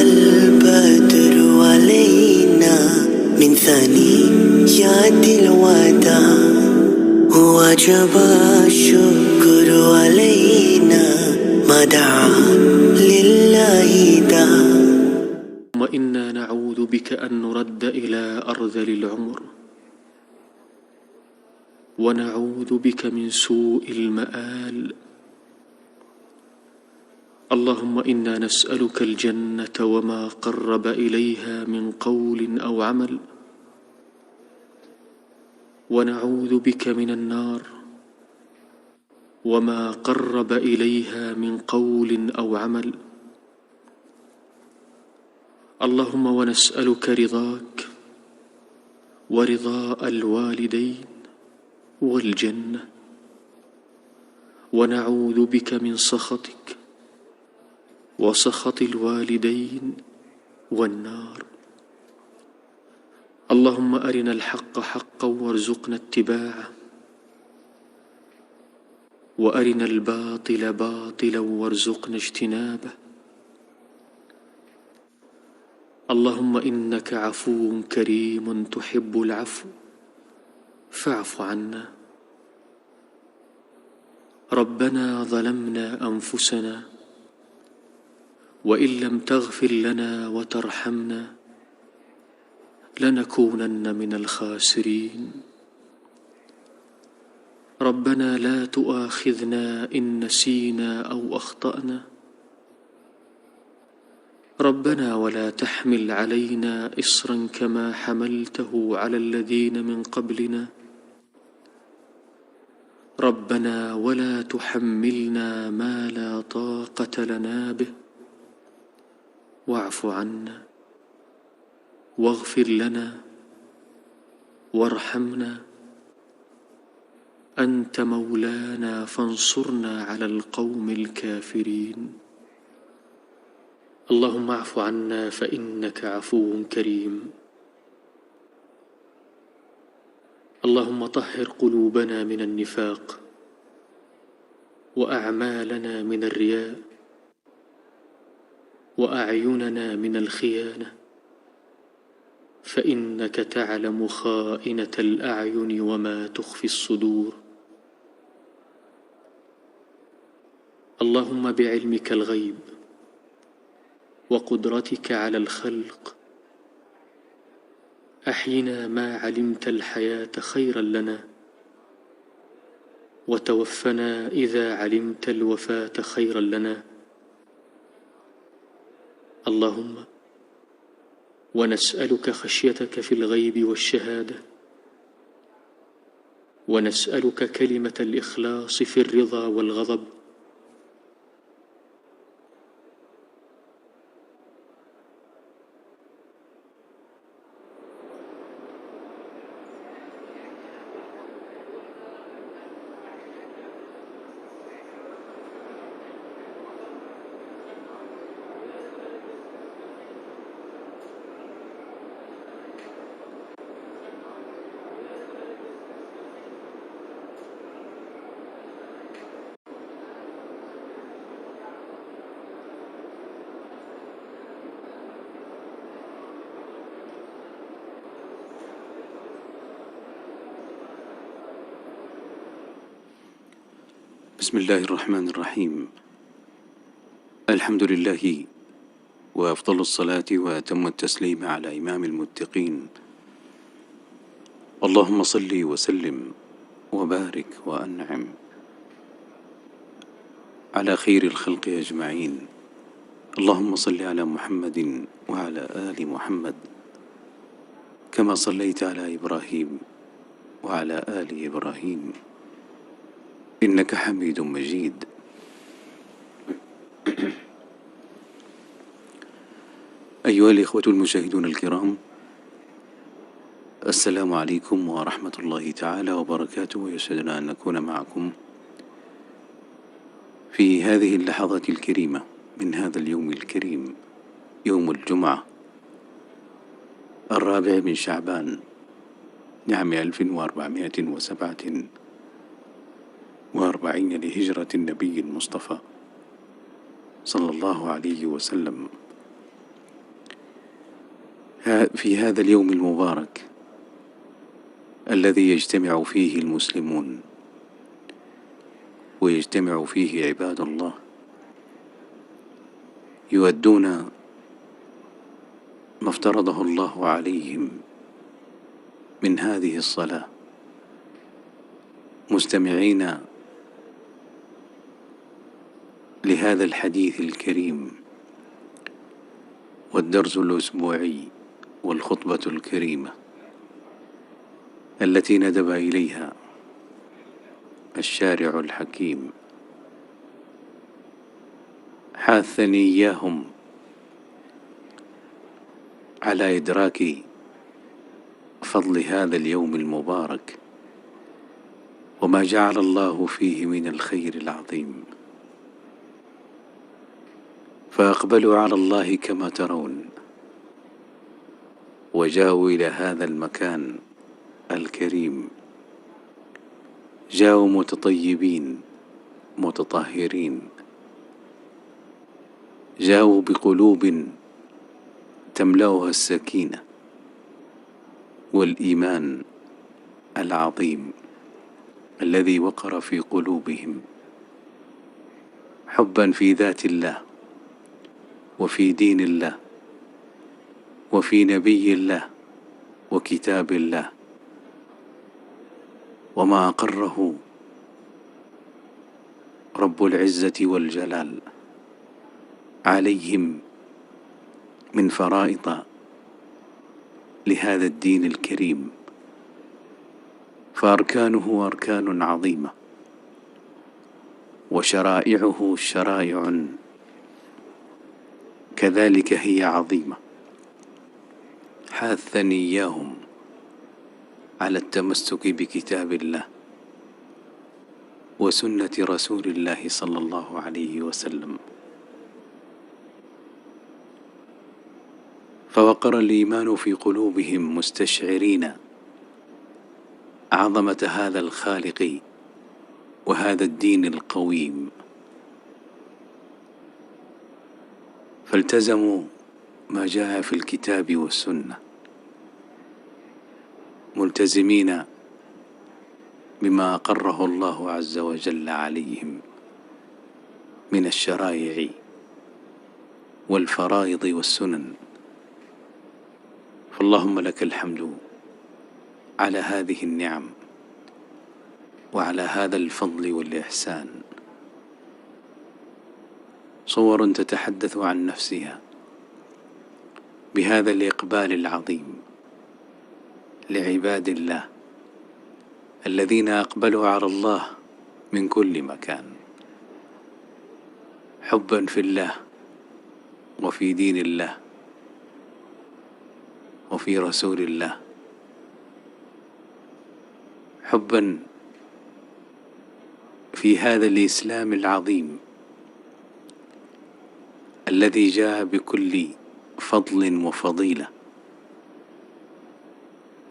البدر علينا من ثنيات الوداع وجب الشكر علينا ما دعا لله داع. وإنا نعوذ بك أن نرد إلى أرذل العمر، ونعوذ بك من سوء المآل. اللهم إنا نسألك الجنة وما قرب إليها من قول أو عمل، ونعوذ بك من النار وما قرب إليها من قول أو عمل. اللهم ونسألك رضاك ورضاء الوالدين والجنة، ونعوذ بك من سخطك وسخط الوالدين والنار. اللهم أرنا الحق حقا وارزقنا اتباعه، وأرنا الباطل باطلا وارزقنا اجتنابه. اللهم إنك عفو كريم تحب العفو فاعف عنا. ربنا ظلمنا أنفسنا وإن لم تغفر لنا وترحمنا لنكونن من الخاسرين. ربنا لا تؤاخذنا إن نسينا أو أخطأنا. ربنا ولا تحمل علينا إصرا كما حملته على الذين من قبلنا. ربنا ولا تحملنا ما لا طاقة لنا به. واعف عنا واغفر لنا وارحمنا، أنت مولانا فانصرنا على القوم الكافرين. اللهم اعف عنا فإنك عفو كريم. اللهم طهر قلوبنا من النفاق وأعمالنا من الرياء وأعيننا من الخيانة، فإنك تعلم خائنة الأعين وما تخفي الصدور. اللهم بعلمك الغيب وقدرتك على الخلق أحينا ما علمت الحياة خيرا لنا، وتوفنا إذا علمت الوفاة خيرا لنا. اللهم ونسألك خشيتك في الغيب والشهادة، ونسألك كلمة الإخلاص في الرضا والغضب. بسم الله الرحمن الرحيم. الحمد لله وأفضل الصلاة وأتم التسليم على إمام المتقين. اللهم صل وسلم وبارك وأنعم على خير الخلق أجمعين. اللهم صل على محمد وعلى آل محمد كما صليت على إبراهيم وعلى آل إبراهيم إنك حميد مجيد. أيها الإخوة المشاهدون الكرام، السلام عليكم ورحمة الله تعالى وبركاته، ويسعدنا أن نكون معكم في هذه اللحظات الكريمة من هذا اليوم الكريم، يوم الجمعة 4 من شعبان لعام 1447 لهجرة النبي المصطفى صلى الله عليه وسلم، في هذا اليوم المبارك الذي يجتمع فيه المسلمون ويجتمع فيه عباد الله يؤدون ما افترضه الله عليهم من هذه الصلاة، مستمعين لهذا الحديث الكريم والدرس الأسبوعي والخطبة الكريمة التي ندب إليها الشارع الحكيم، حاثني إياهم على إدراك فضل هذا اليوم المبارك وما جعل الله فيه من الخير العظيم، فأقبلوا على الله كما ترون وجاءوا إلى هذا المكان الكريم، جاءوا متطيبين متطهرين، جاءوا بقلوب تملأها السكينة والإيمان العظيم الذي وقر في قلوبهم، حبا في ذات الله وفي دين الله وفي نبي الله وكتاب الله، وما أقره رب العزة والجلال عليهم من فرائض لهذا الدين الكريم، فأركانه أركان عظيمة وشرائعه شرائع كذلك هي عظيمة، حاثني إياهم على التمسك بكتاب الله وسنة رسول الله صلى الله عليه وسلم، فوقر الإيمان في قلوبهم مستشعرين عظمة هذا الخالق وهذا الدين القويم، فالتزموا ما جاء في الكتاب والسنة، ملتزمين بما أقره الله عز وجل عليهم من الشرائع والفرائض والسنن. فاللهم لك الحمد على هذه النعم وعلى هذا الفضل والإحسان. صور تتحدث عن نفسها بهذا الإقبال العظيم لعباد الله الذين أقبلوا على الله من كل مكان، حبا في الله وفي دين الله وفي رسول الله، حبا في هذا الإسلام العظيم الذي جاء بكل فضل وفضيلة،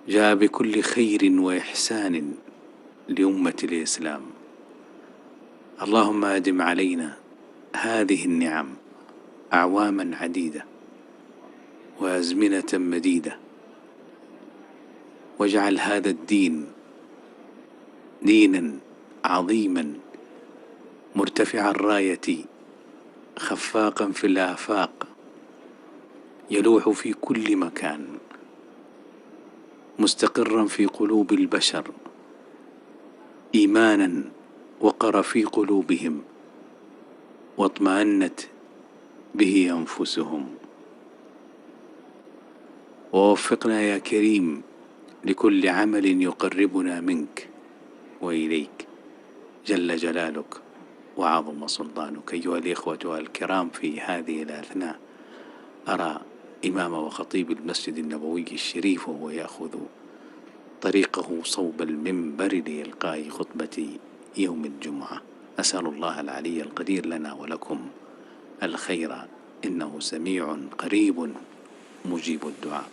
جاء بكل خير وإحسان لأمة الإسلام. اللهم أدم علينا هذه النعم أعواما عديدة وأزمنة مديدة، واجعل هذا الدين دينا عظيما مرتفع الراية خفاقا في الآفاق، يلوح في كل مكان، مستقرا في قلوب البشر، إيمانا وقر في قلوبهم واطمأنت به أنفسهم. ووفقنا يا كريم لكل عمل يقربنا منك وإليك جل جلالك وعظم سلطانك. أيها الإخوة الكرام، في هذه الأثناء أرى إمام وخطيب المسجد النبوي الشريف وهو يأخذ طريقه صوب المنبر لإلقاء خطبة يوم الجمعة. أسأل الله العلي القدير لنا ولكم الخير، إنه سميع قريب مجيب الدعاء.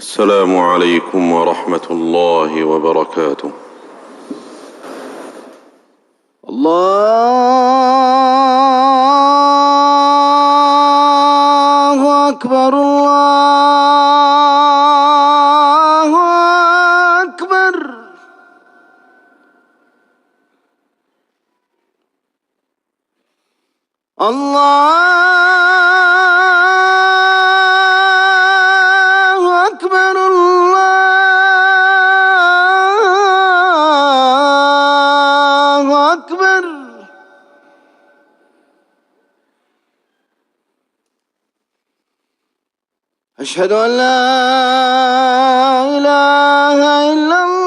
السلام عليكم ورحمة الله وبركاته. الله أكبر الله أكبر. الله أكبر الله أكبر. أشهد أن لا إله إلا الله.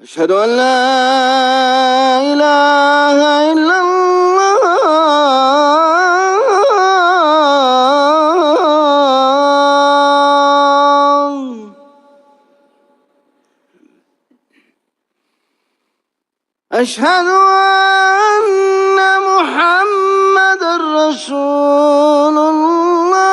أشهد أن لا إله إلا الله. أشهد أن محمدًا رسول الله.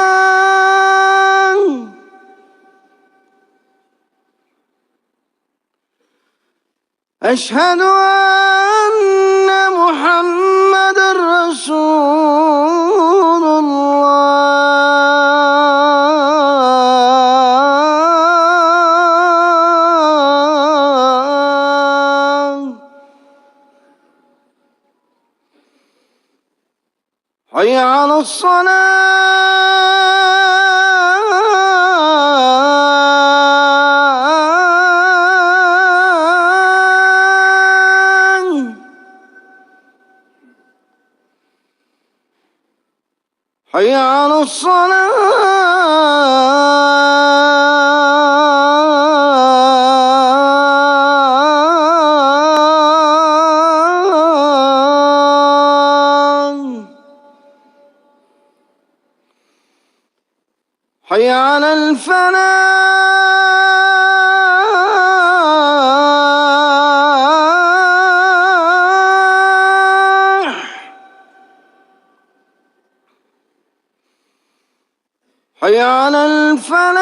أشهد أن محمدًا رسول الله. حي على الصلاة. حي على الصلاة. حي على الفلاح. حي على الفلاح.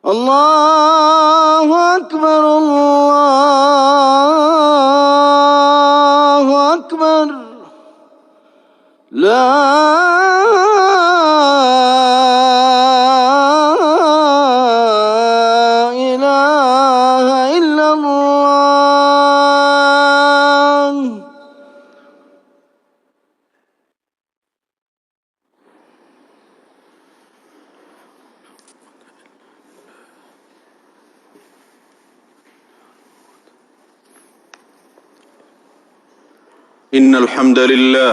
الله أكبر الله أكبر. لا إله إلا الله. إن الحمد لله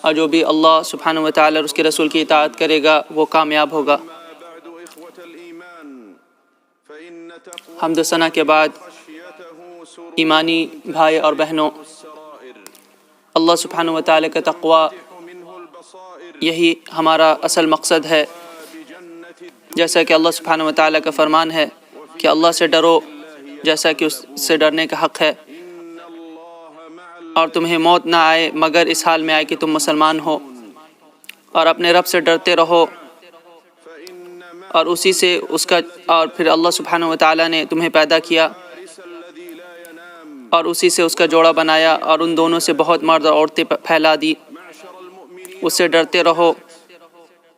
اور جو بھی اللہ سبحانہ و تعالی اور اس کے رسول کی اطاعت کرے گا وہ کامیاب ہوگا۔ حمد و ثنا کے بعد ایمانی بھائی اور بہنوں، اللہ سبحانہ و تعالی کا تقوی یہی ہمارا اصل مقصد ہے۔ جیسا کہ اللہ سبحانہ و تعالی کا فرمان ہے کہ اللہ سے ڈرو جیسا کہ اس سے ڈرنے کا حق ہے، اور تمہیں موت نہ آئے مگر اس حال میں آئے کہ تم مسلمان ہو، اور اپنے رب سے ڈرتے رہو، اور اسی سے اس کا اور پھر اللہ سبحانہ و تعالی نے تمہیں پیدا کیا اور اسی سے اس کا جوڑا بنایا، اور ان دونوں سے بہت مرد اور عورتیں پھیلا دی۔ اس سے ڈرتے رہو،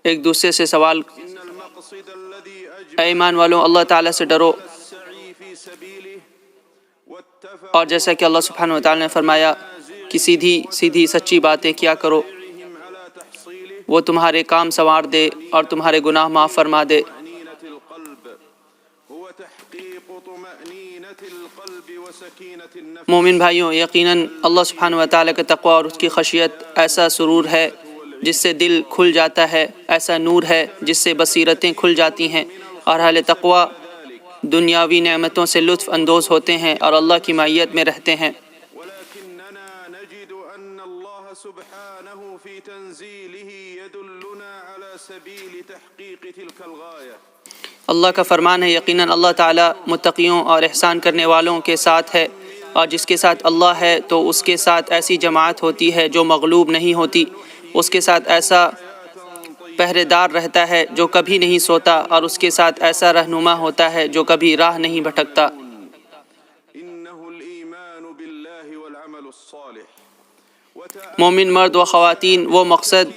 ایک دوسرے سے سوال، اے ایمان والوں اللہ تعالیٰ سے ڈرو، اور جیسا کہ اللہ سبحانہ و تعالیٰ نے فرمایا کہ سیدھی سچی باتیں کیا کرو، وہ تمہارے کام سنوار دے اور تمہارے گناہ معاف فرما دے۔ مومن بھائیوں، یقیناً اللہ سبحانہ و تعالیٰ کا تقوی اور اس کی خشیت ایسا سرور ہے جس سے دل کھل جاتا ہے، ایسا نور ہے جس سے بصیرتیں کھل جاتی ہیں، اور اہل تقوی دنیاوی نعمتوں سے لطف اندوز ہوتے ہیں اور اللہ کی معیت میں رہتے ہیں۔ اللہ کا فرمان ہے، یقیناً اللہ تعالیٰ متقیوں اور احسان کرنے والوں کے ساتھ ہے، اور جس کے ساتھ اللہ ہے تو اس کے ساتھ ایسی جماعت ہوتی ہے جو مغلوب نہیں ہوتی، اس کے ساتھ ایسا پہرے دار رہتا ہے جو کبھی نہیں سوتا، اور اس کے ساتھ ایسا رہنما ہوتا ہے جو کبھی راہ نہیں بھٹکتا۔ مومن مرد و خواتین وہ مقصد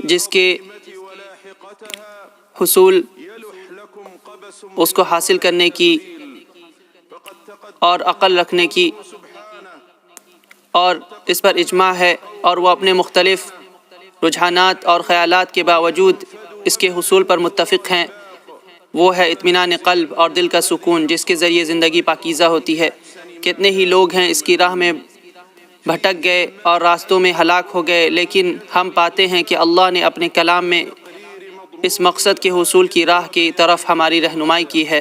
جس کے حصول اس کو حاصل کرنے کی اور عقل رکھنے کی اور اس پر اجماع ہے، اور وہ اپنے مختلف رجحانات اور خیالات کے باوجود اس کے حصول پر متفق ہیں، وہ ہے اطمینان قلب اور دل کا سکون جس کے ذریعے زندگی پاکیزہ ہوتی ہے۔ کتنے ہی لوگ ہیں اس کی راہ میں بھٹک گئے اور راستوں میں ہلاک ہو گئے، لیکن ہم پاتے ہیں کہ اللہ نے اپنے کلام میں اس مقصد کے حصول کی راہ کی طرف ہماری رہنمائی کی ہے۔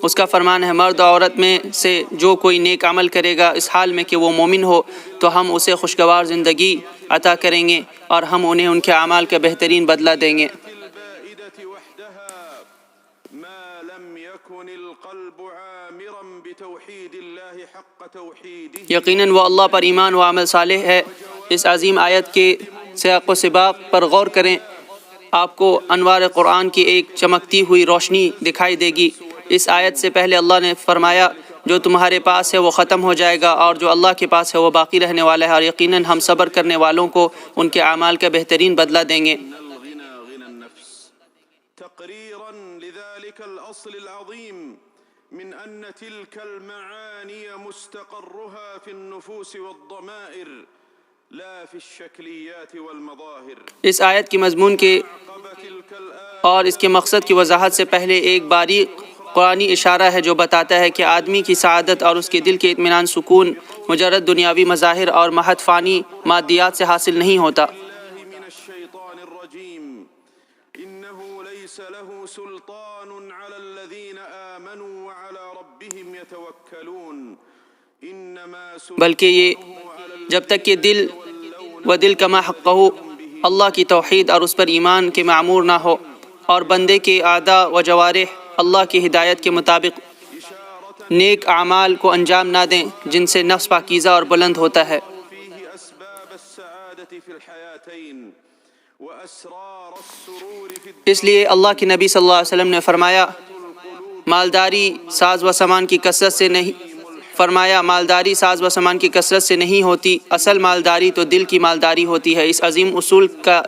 اس کا فرمان ہے، مرد و عورت میں سے جو کوئی نیک عمل کرے گا اس حال میں کہ وہ مومن ہو تو ہم اسے خوشگوار زندگی عطا کریں گے، اور ہم انہیں ان کے اعمال کا بہترین بدلہ دیں گے۔ یقیناً وہ اللہ پر ایمان و عمل صالح ہے۔ اس عظیم آیت کے سیاق و سباق پر غور کریں، آپ کو انوار قرآن کی ایک چمکتی ہوئی روشنی دکھائی دے گی۔ اس آیت سے پہلے اللہ نے فرمایا جو تمہارے پاس ہے وہ ختم ہو جائے گا، اور جو اللہ کے پاس ہے وہ باقی رہنے والا ہے، اور یقیناً ہم صبر کرنے والوں کو ان کے اعمال کا بہترین بدلہ دیں گے۔ من أن تلك المعاني مستقرها في النفوس والضمائر لا في الشكليات والمظاهر۔ اس آیت کی مضمون کے اور اس کے مقصد کی وضاحت سے پہلے ایک باریک قرآنی اشارہ ہے جو بتاتا ہے کہ آدمی کی سعادت اور اس کے دل کے اطمینان سکون مجرد دنیاوی مظاہر اور محض فانی مادیات سے حاصل نہیں ہوتا۔ بلکہ یہ جب تک کہ دل و دل کما حقہ اللہ کی توحید اور اس پر ایمان کے معمور نہ ہو، اور بندے کے اعضاء و جوارح اللہ کی ہدایت کے مطابق نیک اعمال کو انجام نہ دیں جن سے نفس پاکیزہ اور بلند ہوتا ہے۔ اس لیے اللہ کے نبی صلی اللہ علیہ وسلم نے فرمایا مالداری ساز و سامان کی کثرت سے نہیں ہوتی، اصل مالداری تو دل کی مالداری ہوتی ہے۔ اس عظیم اصول کا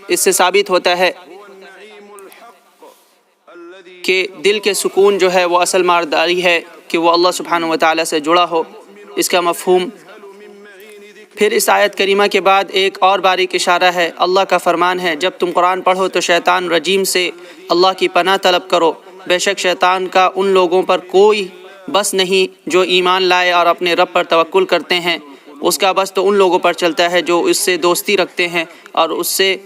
اس سے ثابت ہوتا ہے کہ دل کے سکون جو ہے وہ اصل مالداری ہے کہ وہ اللہ سبحانہ و تعالیٰ سے جڑا ہو۔ اس کا مفہوم پھر اس آیت کریمہ کے بعد ایک اور باریک اشارہ ہے۔ اللہ کا فرمان ہے جب تم قرآن پڑھو تو شیطان رجیم سے اللہ کی پناہ طلب کرو، بے شک شیطان کا ان لوگوں پر کوئی بس نہیں جو ایمان لائے اور اپنے رب پر توکل کرتے ہیں، اس کا بس تو ان لوگوں پر چلتا ہے جو اس سے دوستی رکھتے ہیں اور اس سے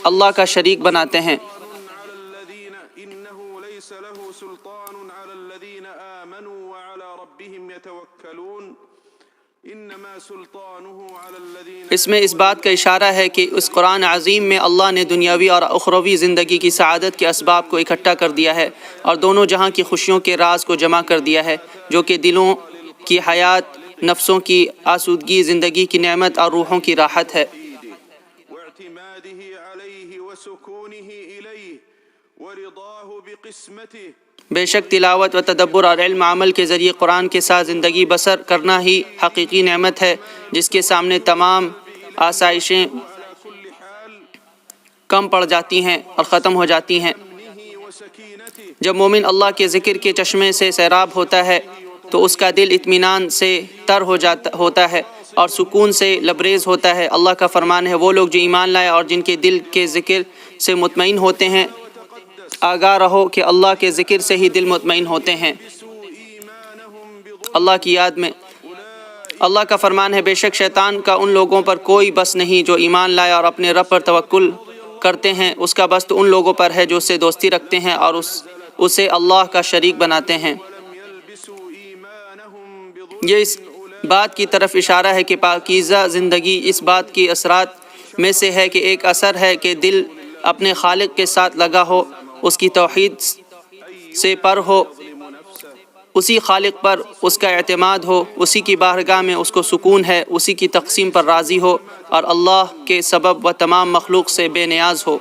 اللہ کا شریک بناتے ہیں۔ إنه ليس له سلطان على الذين آمنوا وعلى ربهم يتوكلون إنما سلطانه على الذين اس میں اس بات کا اشارہ ہے کہ اس قرآن عظیم میں اللہ نے دنیاوی اور اخروی زندگی کی سعادت کے اسباب کو اکٹھا کر دیا ہے اور دونوں جہاں کی خوشیوں کے راز کو جمع کر دیا ہے، جو کہ دلوں کی حیات، نفسوں کی آسودگی، زندگی کی نعمت اور روحوں کی راحت ہے۔ واعتماده عليه وسكونه إليه ورضاه بقسمته بے شک تلاوت و تدبر اور علم عمل کے ذریعے قرآن کے ساتھ زندگی بسر کرنا ہی حقیقی نعمت ہے، جس کے سامنے تمام آسائشیں کم پڑ جاتی ہیں اور ختم ہو جاتی ہیں۔ جب مومن اللہ کے ذکر کے چشمے سے سیراب ہوتا ہے تو اس کا دل اطمینان سے تر ہوتا ہے اور سکون سے لبریز ہوتا ہے۔ اللہ کا فرمان ہے، وہ لوگ جو ایمان لائے اور جن کے دل کے ذکر سے مطمئن ہوتے ہیں، آگاہ رہو کہ اللہ کے ذکر سے ہی دل مطمئن ہوتے ہیں، اللہ کی یاد میں۔ اللہ کا فرمان ہے، بے شک شیطان کا ان لوگوں پر کوئی بس نہیں جو ایمان لائے اور اپنے رب پر توکل کرتے ہیں، اس کا بس تو ان لوگوں پر ہے جو اس سے دوستی رکھتے ہیں اور اسے اللہ کا شریک بناتے ہیں۔ یہ اس بات کی طرف اشارہ ہے کہ پاکیزہ زندگی اس بات کی اثرات میں سے ہے کہ ایک اثر ہے کہ دل اپنے خالق کے ساتھ لگا ہو، اس کی توحید سے پر ہو، اسی خالق پر اس کا اعتماد ہو، اسی کی بارگاہ میں اس کو سکون ہے، اسی کی تقسیم پر راضی ہو اور اللہ کے سبب و تمام مخلوق سے بے نیاز ہو۔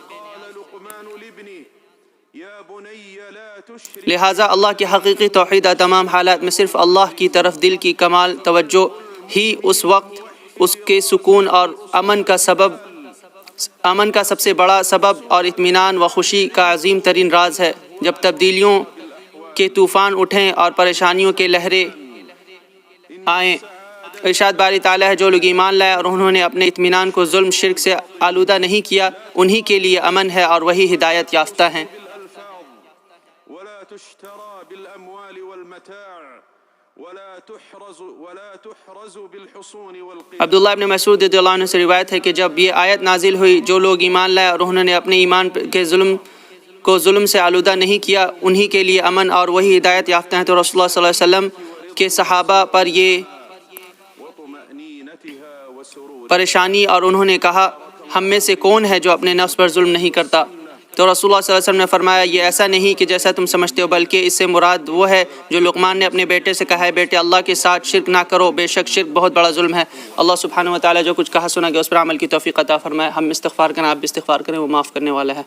لہٰذا اللہ کی حقیقی توحید تمام حالات میں صرف اللہ کی طرف دل کی کمال توجہ ہی اس وقت اس کے سکون اور امن کا سب سے بڑا سبب اور اطمینان و خوشی کا عظیم ترین راز ہے۔ جب تبدیلیوں کے طوفان اٹھیں اور پریشانیوں کے لہریں آئیں، ارشاد باری تعالیٰ ہے، جو لوگ ایمان لائے اور انہوں نے اپنے اطمینان کو ظلم شرک سے آلودہ نہیں کیا، انہی کے لیے امن ہے اور وہی ہدایت یافتہ ہیں۔ ولا تشترى بالأموال والمتاع ولا تحرز بالحصون والقيام۔ عبداللہ ابن مسعود رضی اللہ عنہ سے روایت ہے کہ جب یہ آیت نازل ہوئی، جو لوگ ایمان لائے اور انہوں نے اپنے ایمان کے ظلم سے آلودہ نہیں کیا، انہی کے لیے امن اور وہی ہدایت یافتہ ہیں، تو رسول اللہ صلی اللہ علیہ وسلم کے صحابہ پر یہ پریشانی اور انہوں نے کہا، ہم میں سے کون ہے جو اپنے نفس پر ظلم نہیں کرتا؟ تو رسول اللہ صلی اللہ علیہ وسلم نے فرمایا، یہ ایسا نہیں کہ جیسا تم سمجھتے ہو، بلکہ اس سے مراد وہ ہے جو لقمان نے اپنے بیٹے سے کہا ہے، بیٹے اللہ کے ساتھ شرک نہ کرو، بے شک شرک بہت بڑا ظلم ہے۔ اللہ سبحانہ و تعالیٰ جو کچھ کہا سنا گیا اس پر عمل کی توفیق عطا فرمائے۔ ہم استغفار کریں، آپ بھی استغفار کریں، وہ معاف کرنے والا ہے۔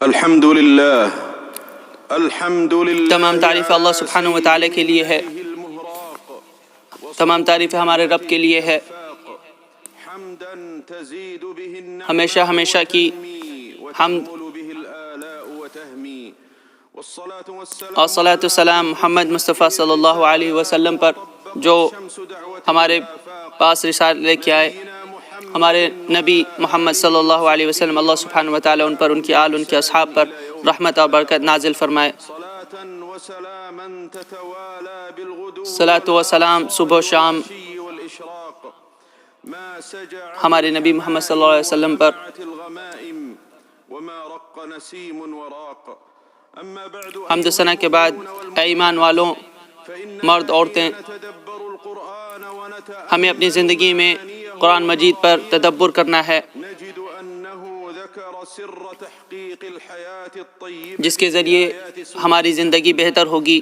الحمد للہ تمام تعریف اللہ سبحانہ و تعالیٰ کے لیے ہے، تمام تعریف ہمارے رب کے لیے ہے، ہمیشہ ہمیشہ کی حمد اور صلاۃ والسلام محمد مصطفیٰ صلی اللہ علیہ وسلم پر، جو ہمارے پاس رسالت لے کے آئے، ہمارے نبی محمد صلی اللہ علیہ وسلم۔ اللہ سبحانہ و تعالیٰ ان پر، ان کی آل، ان کے اصحاب پر رحمت اور برکت نازل فرمائے۔ صلاۃ و سلام صبح و شام ہمارے نبی محمد صلی اللہ علیہ وسلم پر۔ حمد و ثنا کے بعد، اے ایمان والوں، مرد عورتیں، ہمیں اپنی زندگی میں قرآن مجید پر تدبر کرنا ہے، جس کے ذریعے ہماری زندگی بہتر ہوگی۔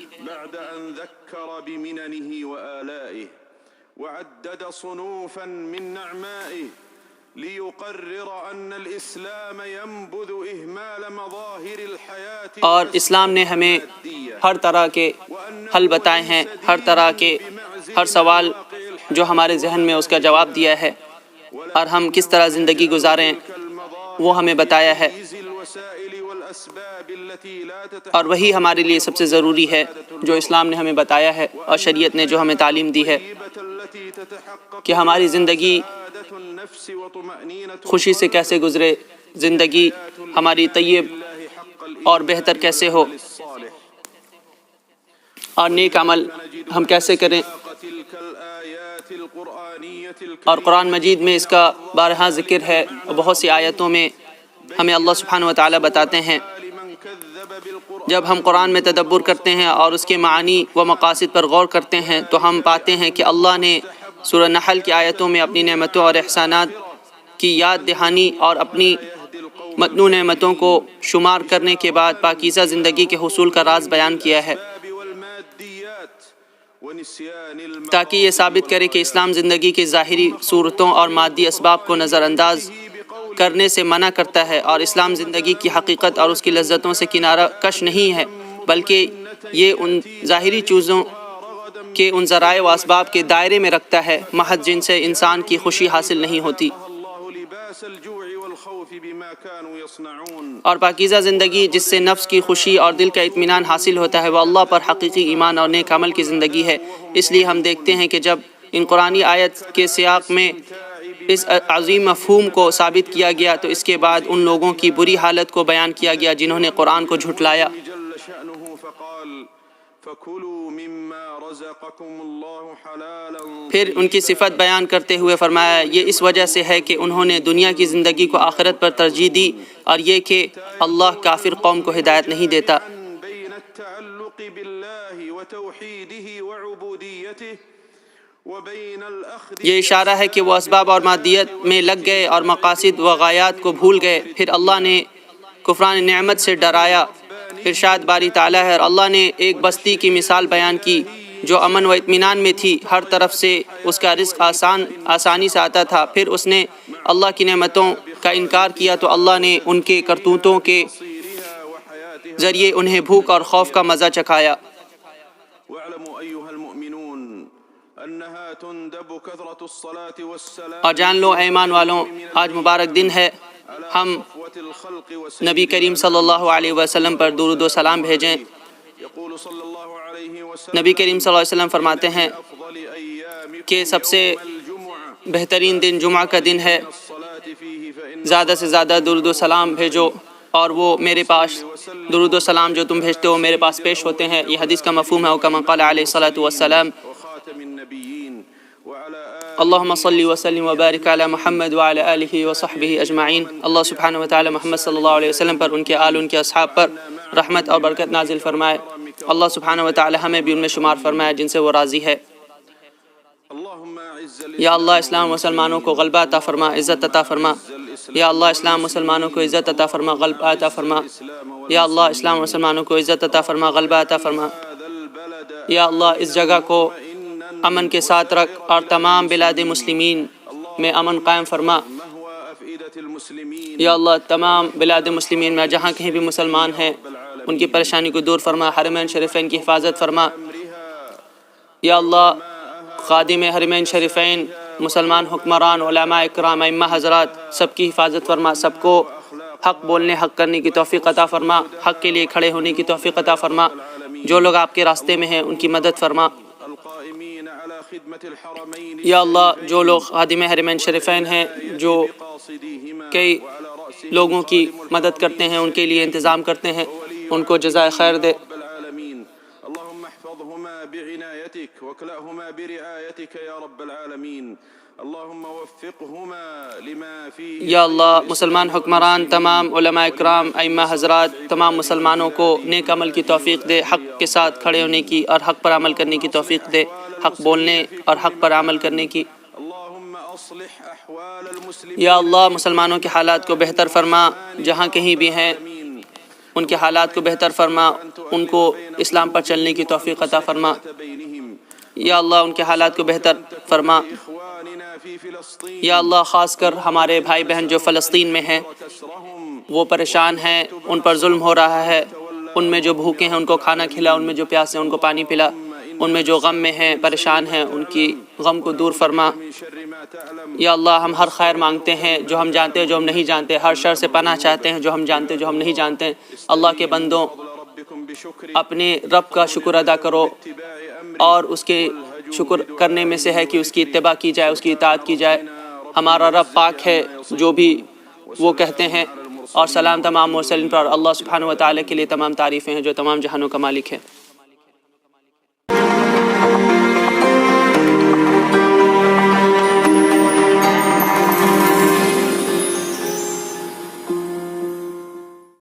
اور اسلام نے ہمیں ہر طرح کے حل بتائے ہیں، ہر طرح کے ہر سوال جو ہمارے ذہن میں اس کا جواب دیا ہے، اور ہم کس طرح زندگی گزاریں وہ ہمیں بتایا ہے۔ التي لا اور وہی ہمارے لیے سب سے ضروری ہے جو اسلام نے ہمیں بتایا ہے اور شریعت نے جو ہمیں تعلیم دی ہے التي تتحقق کہ ہماری زندگی سعادة النفس وطمأنينة خوشی سے کیسے گزرے، زندگی ہماری طیب الله حق اور بہتر کیسے ہو، الصالح. اور نیک عمل ہم کیسے کریں. تلك الآيات القرآنية اور قرآن مجید میں اس کا بارہا ذکر ہے اور بہت سی آیتوں میں ہمیں اللہ سبحانہ و تعالیٰ بتاتے ہیں. لمن كذب بالقرآن جب ہم قرآن میں تدبر کرتے ہیں اور اس کے معانی و مقاصد پر غور کرتے ہیں تو ہم پاتے ہیں کہ اللہ نے سورہ نحل کی آیتوں میں اپنی نعمتوں اور احسانات کی یاد دہانی اور اپنی متنوع نعمتوں کو شمار کرنے کے بعد پاکیزہ زندگی کے حصول کا راز بیان کیا ہے والماديات ونسيان تاکہ یہ ثابت کرے کہ اسلام زندگی کی ظاہری صورتوں اور مادی اسباب کو نظر انداز کرنے سے منع کرتا ہے، اور اسلام زندگی کی حقیقت اور اس کی لذتوں سے کنارہ کش نہیں ہے، بلکہ یہ ان ظاہری چیزوں کے ان ذرائع و اسباب کے دائرے میں رکھتا ہے محض جن سے انسان کی خوشی حاصل نہیں ہوتی. الله لباس الجوع والخوف بما كانوا يصنعون. اور پاکیزہ زندگی جس سے نفس کی خوشی اور دل کا اطمینان حاصل ہوتا ہے وہ اللہ پر حقیقی ایمان اور نیک عمل کی زندگی ہے. اس لیے ہم دیکھتے ہیں کہ جب ان قرآنی آیت کے سیاق میں اس عظیم مفہوم کو ثابت کیا گیا تو اس کے بعد ان لوگوں کی بری حالت کو بیان کیا گیا جنہوں نے قرآن کو جھٹلایا. جل شأنه فقال فكلوا مما رزقكم الله حلالا. پھر ان کی صفت بیان کرتے ہوئے فرمایا یہ اس وجہ سے ہے کہ انہوں نے دنیا کی زندگی کو آخرت پر ترجیح دی، اور یہ کہ اللہ کافر قوم کو ہدایت نہیں دیتا. بين التعلق بالله وتوحيده وعبوديته وبين الأخذ یہ اشارہ ہے کہ وہ اسباب اور مادیت میں لگ گئے اور مقاصد و غایات کو بھول گئے. پھر اللہ نے کفران نعمت سے ڈرایا. ارشاد باری تعالیٰ ہے، اور اللہ نے ایک بستی کی مثال بیان کی جو امن و اطمینان میں تھی، ہر طرف سے اس کا رزق آسانی سے آتا تھا. پھر اس نے اللہ کی نعمتوں کا انکار کیا تو اللہ نے ان کے کرتوتوں کے ذریعے انہیں بھوک اور خوف کا مزہ چکھایا. واعلموا أيها المؤمنون أنها تندب كثرة الصلاة والسلام اور جان لو اے ایمان والوں، آج مبارک دن ہے، ہم الخلق نبی کریم صلی اللہ علیہ وسلم پر درود و سلام بھیجیں. يقول صلى الله عليه وسلم نبی کریم صلی اللہ علیہ وسلم فرماتے ہیں أفضل أيامكم کہ سب سے الجمعة بہترین دن جمعہ کا دن ہے، الصلاة فيه فإن زیادہ سے زیادہ درود و سلام بھیجو اور وہ میرے پاس درود و سلام جو تم بھیجتے ہو میرے پاس پیش ہوتے ہیں. یہ حدیث کا مفہوم ہے کما قال علیہ الصلاۃ والسلام. وخاتم النبيين وعلى اللهم صل وسلم وبارك على محمد وعلى آلہ وصحبہ اجمعین. اللہ سبحانہ و تعالی محمد صلی اللہ علیہ وسلم پر، ان کے آل، ان کے اصحاب پر رحمت اور برکت نازل فرمائے. اللہ سبحانہ و تعالی ہمیں بھی ان میں شمار فرمائے جن سے وہ راضی ہے. اللهم أعز یا اللہ اسلام مسلمانوں کو غلبہ عطا فرما، عزت عطا فرما. یا اللہ اسلام مسلمانوں کو عزت عطا فرما، غلبہ عطا فرما. یا اللہ اسلام مسلمانوں کو عزت عطا فرما، غلبہ عطا فرما. هذا البلد یا اللہ اس جگہ کو امن کے ساتھ رکھ اور تمام بلاد مسلمین میں امن قائم فرما. مهوى أفئدة المسلمين یا اللہ تمام بلاد مسلمین میں جہاں کہیں بھی مسلمان ہیں ان کی پریشانی کو دور فرما. حرمین شریفین کی حفاظت فرما. یا اللہ خادم حرمین شریفین، مسلمان حکمران، علماء اکرام، ائمہ حضرات، سب کی حفاظت فرما. سب کو حق بولنے، حق کرنے کی توفیق عطا فرما. حق کے لیے کھڑے ہونے کی توفیق عطا فرما. جو لوگ آپ کے راستے میں ہیں ان کی مدد فرما. القائمين على خدمة الحرمين یا اللہ جو لوگ خادم حرمین شریفین ہیں، جو قاصديهما کئی لوگوں کی مدد کرتے ہیں، ان کے لیے انتظام کرتے ہیں، ان کو جزائے خیر دے. رب العالمين اللهم احفظهما بعنايتك واكلأهما برعايتك يا رب العالمين اللهم وفقهما لما فيه یا اللہ مسلمان حکمران، تمام علماء اکرام، ائمہ حضرات، تمام مسلمانوں کو نیک عمل کی توفیق دے، حق کے ساتھ کھڑے ہونے کی اور حق پر عمل کرنے کی توفیق دے، حق بولنے اور حق پر عمل کرنے کی. اللهم اصلح احوال المسلمين یا اللہ مسلمانوں کے حالات کو بہتر فرما، جہاں کہیں بھی ہیں ان کے حالات کو بہتر فرما، ان کو اسلام پر چلنے کی توفیق عطا فرما. بينهم یا اللہ ان کے حالات کو بہتر فرما. اخواننا في فلسطين یا اللہ خاص کر ہمارے بھائی بہن جو فلسطین میں ہیں، كسرهم وہ پریشان ہیں، ان پر ظلم ہو رہا ہے. ان میں جو بھوکے ہیں ان کو کھانا کھلا، ان میں جو پیاسے ہیں ان کو پانی پلا. ان میں جو غم میں ہیں، پریشان ہیں، ان کی غم کو دور فرما۔ یا اللہ ہم ہر خیر مانگتے ہیں جو ہم جانتے ہیں جو ہم نہیں جانتے، ہر شر سے پناہ چاہتے ہیں جو ہم جانتے ہیں جو ہم نہیں جانتے۔ اللہ کے بندوں، اپنے رب کا شکر ادا کرو، اور اس کے شکر کرنے میں سے ہے کہ اس کی اتباع کی جائے، اس کی اطاعت کی جائے۔ ہمارا رب پاک ہے، جو بھی وہ کہتے ہیں، اور سلام تمام مرسلین پر۔ اللہ سبحانہ و تعالیٰ کے لیے تمام تعریفیں ہیں جو تمام جہانوں کا مالک ہے۔